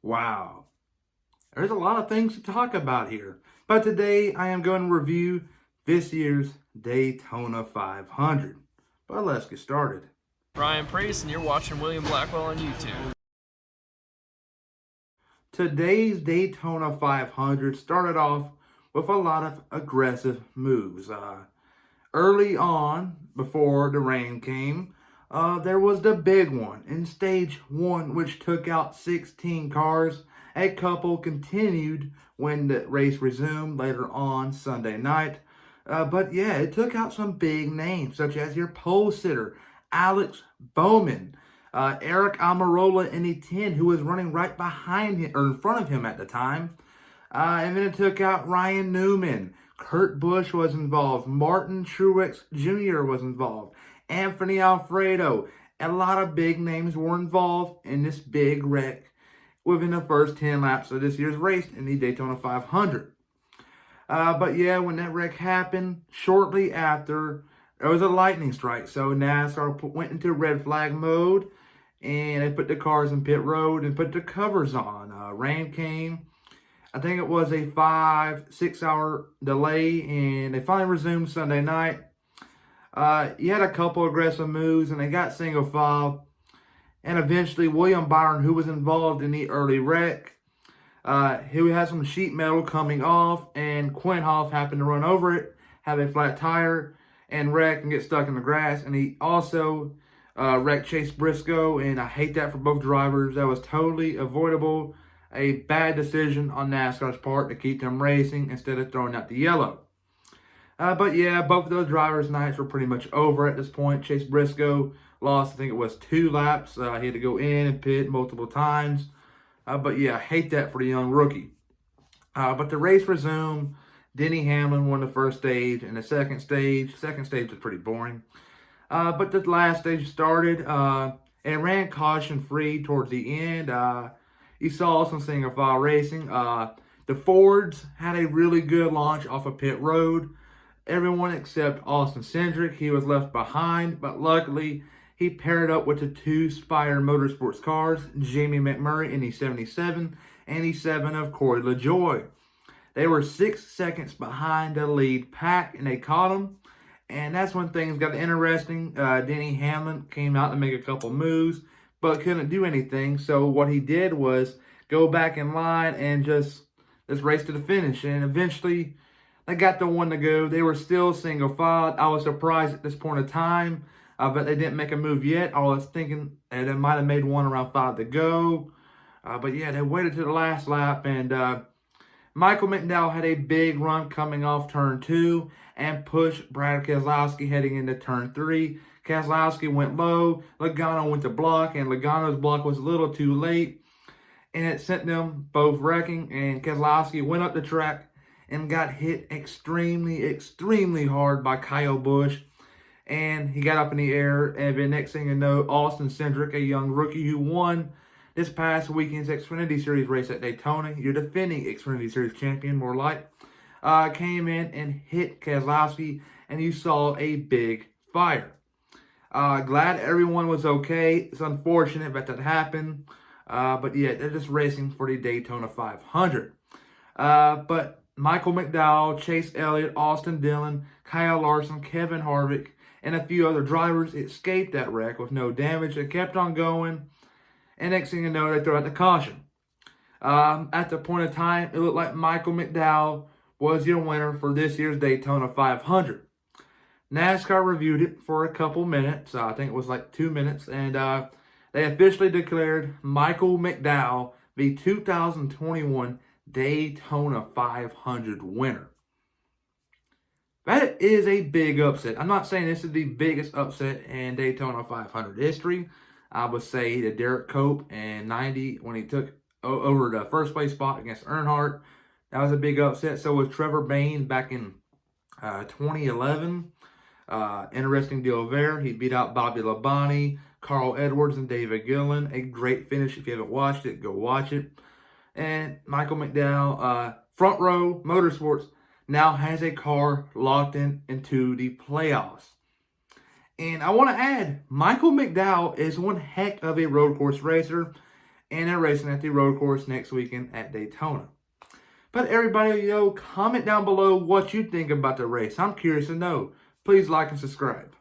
Wow, there's a lot of things to talk about here. But today I am going to review this year's Daytona 500. But let's get started. Ryan Priest, and you're watching William Blackwell on YouTube. Today's Daytona 500 started off with a lot of aggressive moves. Early on, before the rain came, there was the big one in stage one, which took out 16 cars. A couple continued when the race resumed later on Sunday night. But yeah, it took out some big names, such as your pole sitter, Alex Bowman, Eric Almirola in the 10, who was running right behind him, or in front of him at the time. And then it took out Ryan Newman. Kurt Busch was involved. Martin Truex Jr. was involved. Anthony Alfredo. A lot of big names were involved in this big wreck within the first 10 laps of this year's race in the Daytona 500. But yeah, when that wreck happened, shortly after, there was a lightning strike. So NASCAR went into red flag mode, and they put the cars in pit road and put the covers on. Rain came. I think it was a 5-6 hour delay, and they finally resumed Sunday night. You had a couple aggressive moves, and they got single file. And eventually, William Byron, who was involved in the early wreck, he had some sheet metal coming off, and Quinhoff happened to run over it, have a flat tire, and wreck and get stuck in the grass. And he also wrecked Chase Briscoe, and I hate that for both drivers. That was totally avoidable. A bad decision on NASCAR's part to keep them racing instead of throwing out the yellow. But yeah, both of those drivers' nights were pretty much over at this point. Chase Briscoe lost, I think it was 2 laps. He had to go in and pit multiple times. But yeah, I hate that for the young rookie. But the race resumed. Denny Hamlin won the first stage and the second stage. Second stage was pretty boring. But the last stage started. It ran caution-free towards the end. You saw some single file racing. The Fords had a really good launch off of pit road. Everyone except Austin Cindric, he was left behind, but luckily he paired up with the 2 Spire Motorsports cars, Jamie McMurray in the 77 and the 7 of Corey LaJoie. They were 6 seconds behind the lead pack, and they caught them. And that's when things got interesting. Denny Hamlin came out to make a couple moves, but couldn't do anything. So what he did was go back in line and just race to the finish. And eventually, they got the one to go. They were still single filed. I was surprised at this point in time, but they didn't make a move yet. I was thinking they might have made one around 5 to go. But yeah, they waited to the last lap, and Michael McDowell had a big run coming off turn 2 and pushed Brad Keselowski heading into turn 3. Keselowski went low, Logano went to block, and Logano's block was a little too late, and it sent them both wrecking, and Keselowski went up the track and got hit extremely hard by Kyle Busch, and he got up in the air. And the next thing you know, Austin Cindric, a young rookie who won this past weekend's Xfinity Series race at Daytona, your defending Xfinity Series champion, more like, came in and hit Keselowski, and you saw a big fire. Glad everyone was okay. It's unfortunate that happened. But yeah, they're just racing for the Daytona 500. But Michael McDowell, Chase Elliott, Austin Dillon, Kyle Larson, Kevin Harvick, and a few other drivers escaped that wreck with no damage. They kept on going. And next thing you know, they throw out the caution. At the point of time, it looked like Michael McDowell was your winner for this year's Daytona 500. NASCAR reviewed it for a couple minutes. I think it was like 2 minutes. And they officially declared Michael McDowell the 2021 Daytona 500 winner. That is a big upset. I'm not saying this is the biggest upset in Daytona 500 history. I would say the Derek Cope in 90 when he took over the first place spot against Earnhardt. That was a big upset. So was Trevor Bayne back in 2011. Interesting deal there. He beat out Bobby Labonte, Carl Edwards, and David Gillen. A great finish. If you haven't watched it, go watch it. And Michael McDowell, Front Row Motorsports, now has a car locked into the playoffs. And I want to add, Michael McDowell is one heck of a road course racer. and they're racing at the road course next weekend at Daytona. But everybody, comment down below what you think about the race. I'm curious to know. Please like and subscribe.